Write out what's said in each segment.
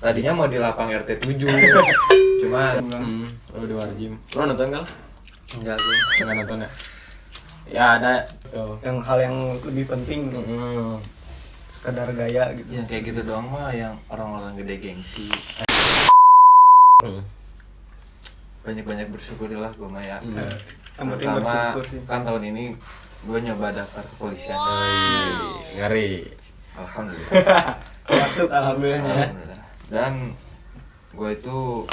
Tadinya mau di lapang RT 7. Cuman Lu di Warjim. Lu nonton kan? enggak gue. Enggak nonton ya? Ya ada tuh. Yang hal yang lebih penting sekedar gaya gitu. Yang kayak gitu doang mah yang orang-orang gede gengsi. Banyak-banyak bersyukurilah gue mah ya. Yang penting Pertama bersyukur sih. kan tahun ini gue nyoba daftar kepolisian. Ngeri. Alhamdulillah. Masuk alhamdulillah. Alhamdulillah. Dan gue itu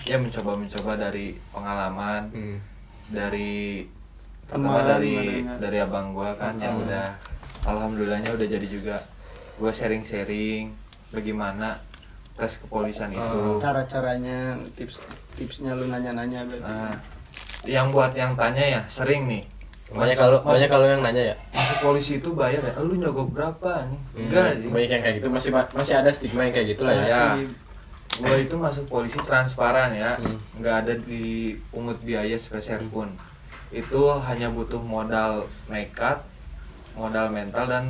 ya mencoba dari pengalaman dari pertama Teman, dari abang gue kan yang udah alhamdulillahnya udah jadi juga. Gue sharing bagaimana tes kepolisian itu. Cara-caranya, tipsnya lu nanya-nanya berarti. Nah, yang buat yang tanya ya sering nih. Banyak kalau yang nanya ya. Masuk polisi itu bayar ya? Lu nyogok berapa nih? Enggak sih. Banyak yang kayak gitu masih ada stigma yang kayak gitu lah ya. Ya. Gue itu masuk polisi transparan ya. Nggak ada dipungut biaya sepeser pun. Itu hanya butuh modal nekat, modal mental dan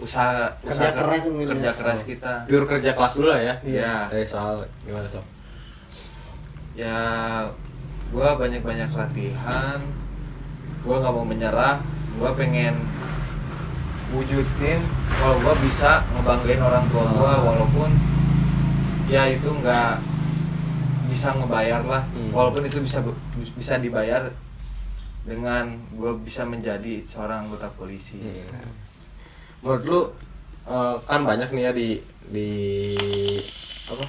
Kerja keras mungkin kerja ya. keras kita. Pure kerja kelas dulu lah ya. Iya. Dari soal gimana sob? Ya gue banyak latihan. Gue nggak mau menyerah. Gue pengen wujudin kalau gue bisa ngebanggain orang tua gue walaupun ya itu nggak bisa ngebayar lah. Walaupun itu bisa dibayar dengan gue bisa menjadi seorang anggota polisi. Menurut lu kan banyak nih ya di apa?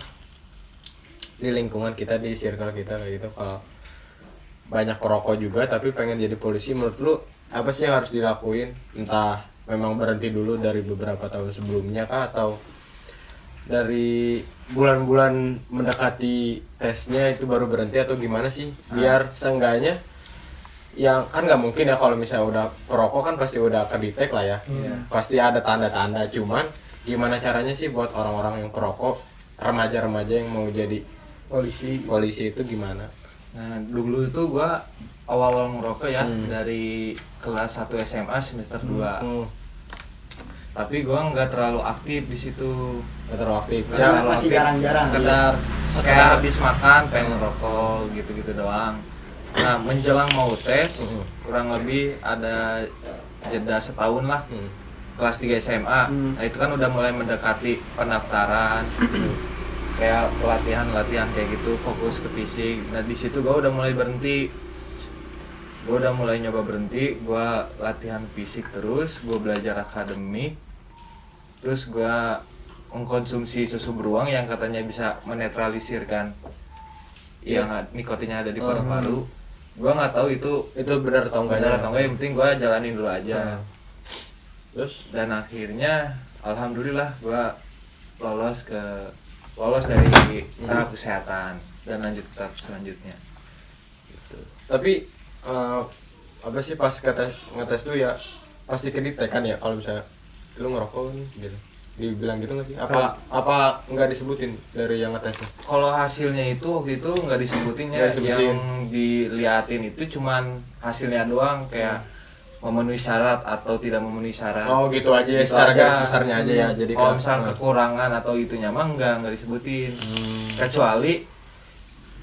Di lingkungan kita, di circle kita kayak gitu, kalau banyak perokok juga tapi pengen jadi polisi. Menurut lu apa sih yang harus dilakuin? Entah memang berhenti dulu dari beberapa tahun sebelumnya kah, atau dari bulan-bulan mendekati tesnya itu baru berhenti, atau gimana sih biar seenggaknya yang kan nggak mungkin ya kalau misalnya udah perokok kan pasti udah kedetek lah ya. Pasti ada tanda-tanda, cuman gimana caranya sih buat orang-orang yang perokok, remaja-remaja yang mau jadi polisi itu gimana? Nah dulu itu gue awal-awal ngerokok ya dari kelas 1 SMA semester 2. Tapi gue nggak terlalu aktif di situ. Nggak terlalu aktif. Nggak Ya, terlalu masih aktif. jarang-jarang. Sekedar habis makan pengen ngerokok gitu-gitu doang. Nah menjelang mau tes kurang lebih ada jeda setahun lah. Kelas 3 SMA. Nah itu kan udah mulai mendekati pendaftaran gitu. Kayak latihan kayak gitu, fokus ke fisik. Nah di situ gue udah mulai berhenti. Gue udah mulai nyoba berhenti. Gue latihan fisik terus, gue belajar akademik. Terus gue mengkonsumsi susu beruang yang katanya bisa menetralisirkan yang nikotinnya ada di paru-paru. Gue nggak tahu itu benar atau enggak. yang penting gue jalanin dulu aja. Terus Dan akhirnya alhamdulillah gue lolos dari tahap kesehatan dan lanjut ke tahap selanjutnya gitu. tapi apa sih pas ngetes tuh ya pasti kedetek kan ya kalau misalnya lu ngerokok nih gitu, dibilang gitu nggak sih? Apa nggak disebutin dari yang ngetesnya? Kalau hasilnya itu waktu itu nggak disebutin ya, yang diliatin itu cuman hasilnya doang, kayak memenuhi syarat atau tidak memenuhi syarat. Oh gitu aja ya, secara garis besarnya aja ya. Jadi kalau misalnya kekurangan atau itunya mah nggak disebutin. Kecuali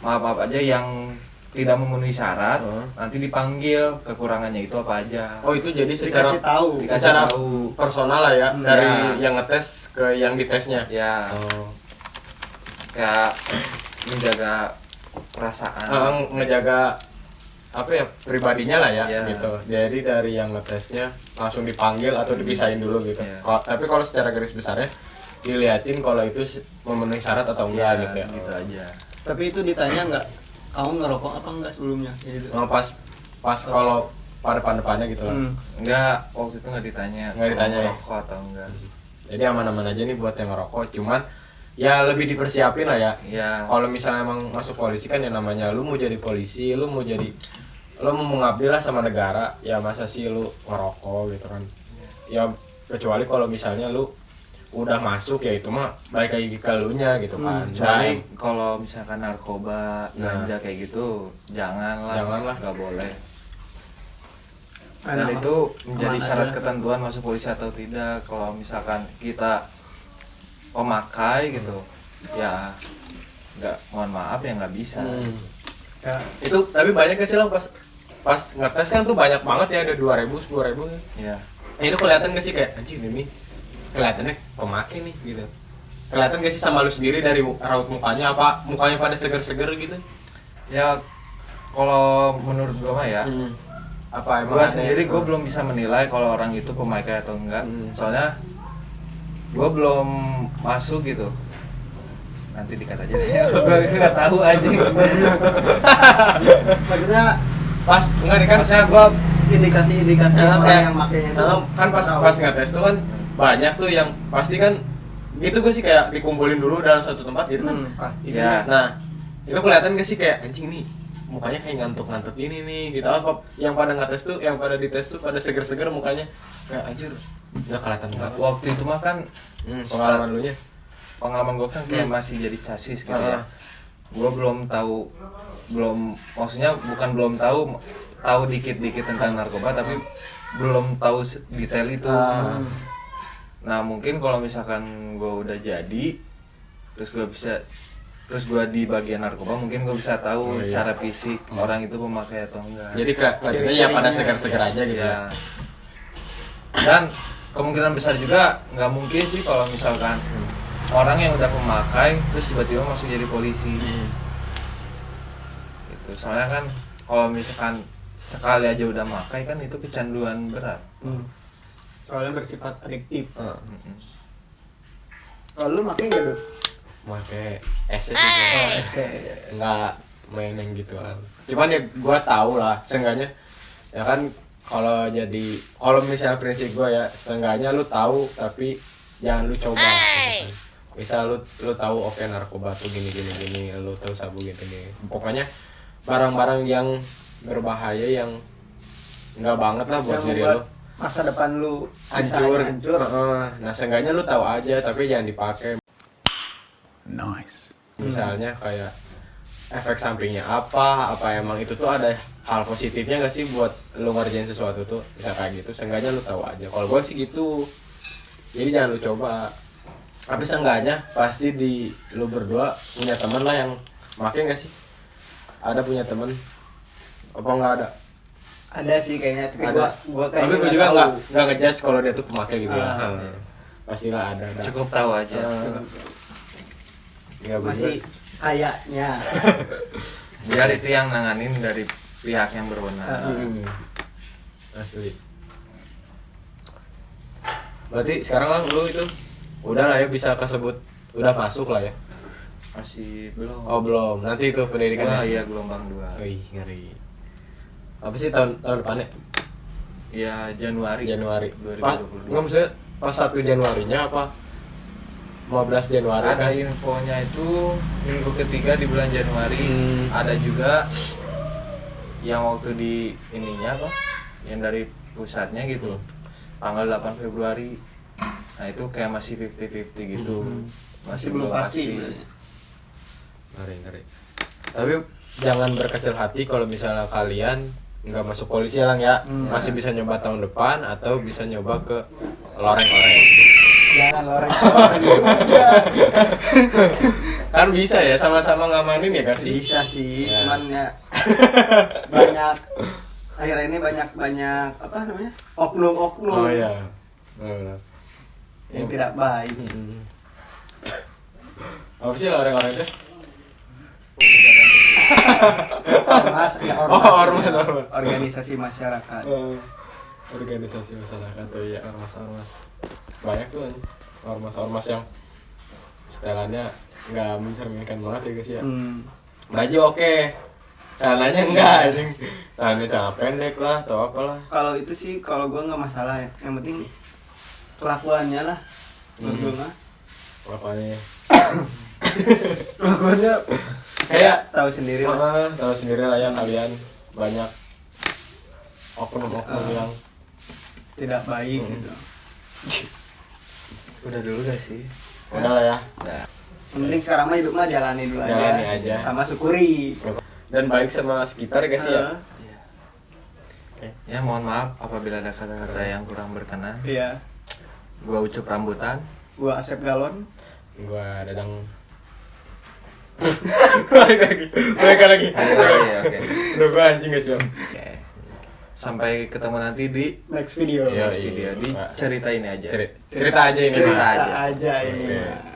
maaf aja yang tidak memenuhi syarat nanti dipanggil kekurangannya itu apa aja. Oh itu jadi Dikasih tahu. secara personal lah ya, dari yang ngetes ke yang ditesnya. Ya. Kayak menjaga perasaan. Ngejaga apa ya, pribadinya lah ya, Iya. gitu. Jadi dari yang ngetesnya langsung dipanggil atau dipisahin dulu gitu. Iya. Tapi kalau secara garis besarnya diliatin kalau itu memenuhi syarat atau enggak gitu ya. Gitu aja. Tapi itu ditanya nggak, kamu ngerokok apa enggak sebelumnya? Gitu. Pas kalau pada depannya gitu lah. Enggak, waktu itu nggak ditanya. Nggak ditanya ya? Rokok atau enggak. Jadi aman-aman aja nih buat yang ngerokok, cuman ya lebih dipersiapin lah ya. Iya. Kalau misalnya emang masuk polisi kan ya namanya lu mau jadi polisi, lu mau mengabdi lah sama negara, ya masa sih lu ngerokok gitu kan. Ya kecuali kalau misalnya lu udah masuk ya itu mah balik lagi ke elunya gitu kan. Kecuali kalau misalkan narkoba, ganja kayak gitu, janganlah, nggak boleh. Dan itu menjadi syarat ketentuan masuk polisi atau tidak. Kalau misalkan kita pemakai gitu, ya nggak, mohon maaf ya nggak bisa. Ya, Itu tapi banyak gak sih lo pas ngetes kan tuh banyak banget ya, ada 2.000, 10.000. Ya Itu kelihatan gak sih kayak anjing ini kelihatannya pemakai nih gitu. Kelihatan gak sih sama lu sendiri dari raut mukanya, apa mukanya pada seger-seger gitu? ya kalau menurut gua mah ya, Apa emang gua ada sendiri yang- gua belum bisa menilai kalau orang itu pemakai atau enggak. Soalnya gua belum masuk gitu. Nanti dikat aja deh. Gua nggak tahu aja. maksudnya pas enggak nih kan Maksudnya gua indikasi orang kayak yang makainya itu kan pas ngetes tuh kan banyak tuh yang pasti kan gitu gue sih kayak dikumpulin dulu dalam satu tempat gitu kan. pasti. ya Nah, itu kelihatan gak sih kayak anjing nih mukanya kayak ngantuk-ngantuk gini nih gitu. Apa yang pada ngetes tuh, yang pada dites tuh pada seger-seger mukanya kayak anjir udah kelihatan banget. waktu itu mah kan Pengalaman lu nya. pengalaman gua kan kayak masih jadi chassis gitu ya. Gua belum tahu, maksudnya bukan belum tahu dikit-dikit tentang narkoba, tapi belum tahu detail itu. Nah mungkin kalau misalkan gue udah jadi, terus gue di bagian narkoba, mungkin gue bisa tahu secara fisik orang itu pemakai atau enggak. Jadi kelihatannya ya pada seger-seger aja gitu ya. Ya. Dan kemungkinan besar juga nggak mungkin sih kalau misalkan orang yang udah pemakai terus tiba-tiba masuk jadi polisi. Itu soalnya kan kalau misalkan sekali aja udah makai kan itu kecanduan berat. soalnya bersifat adiktif. Mm-mm. Kalau lu makai nggak, Dut? Pakai esek juga. Enggak main yang gituan. Cuman ya gua tahu lah, seenggaknya ya kan kalau misalnya prinsip gua ya, seenggaknya lu tahu tapi jangan lu coba gitu kan. Misal lu tahu oke narkoba tuh gini, lu tahu sabu gitu nih. Pokoknya barang-barang yang berbahaya yang enggak banget lah buat Yang diri membuat lu masa depan lu hancur. hancur. Nah, seenggaknya lu tahu aja tapi jangan dipakai. Nice. Misalnya kayak efek sampingnya apa emang itu tuh ada hal positifnya gak sih buat lu ngerjain sesuatu tuh, bisa kayak gitu. Seenggaknya lu tahu aja. Kalau gue sih gitu, jadi jangan lu coba. Tapi seenggaknya pasti di lu berdua punya temen lah yang make gak sih? Ada punya temen apa nggak ada? Ada sih kayaknya, tapi Ada. gua Tapi kayaknya gue juga tahu. nggak ngejudge kalau dia tuh pemakai gitu ya. iya. Pastilah ada. Cukup tahu aja. Ya, masih kayaknya. Biar itu yang nanganin dari pihak yang berwenang. Asli. Berarti sekarang lah lu itu udah lah ya bisa kesebut udah masuk lah ya. Masih belum. Oh belum, nanti itu Wah pendidikannya. iya gelombang 2. Wih ngeri. Apa sih tahun depannya? Ya Januari. Januari. 2022. Nggak maksudnya pas 1 Januarinya apa? 15 Januari Ada kan? infonya itu minggu ketiga di bulan Januari. Ada juga yang waktu di ininya apa? Yang dari pusatnya gitu. Tanggal 8 Februari. Nah, itu kayak masih 50-50 gitu. Masih belum pasti. Ngeri. Tapi jangan berkecil hati kalau misalnya kalian nggak masuk polisi lang ya. Masih bisa nyoba tahun depan atau bisa nyoba ke loreng-loreng. Jangan loreng. Kan bisa ya, sama-sama ngamanin ya kasih. Bisa sih, Ya. cuman ya banyak akhirnya ini banyak apa namanya? Oknum-oknum Oh iya. yang tidak baik. Apa sih loreng-loreng itu? Ormas, ya ormas. Oh, ormas. Organisasi masyarakat. Organisasi masyarakat tuh ya, ormas-ormas. Banyak tuh ormas-ormas yang setelannya nggak mencerminkan banget ya guys ya. Baju oke, celananya enggak anjing. Celananya celana pendek lah atau apalah. Kalau itu sih kalau gua nggak masalah ya. Yang penting kelakuannya lah. Menurut gua mah. Pokoknya Kelakuannya kayak tahu sendiri lah. tahu sendiri lah ya kalian, banyak oknum-oknum yang Tidak baik gitu. Udah dulu guys sih. udah lah ya. Udah. Yang penting sekarang mah hidup mah jalani dulu Jalani aja. Sama syukuri. Dan baik sama sekitar guys ya. Ya mohon maaf apabila ada kata-kata yang kurang berkenan. Iya. Gua Ucup Rambutan. Gua Asep Galon. Gua Dadang Balik lagi. Oke. Udah gua anjing guys ya. Oke. Sampai ketemu nanti di Next video. Iya. next video di cerita ini aja. Cerita aja ini. Cerita Mah. aja. Aja ini. Oke.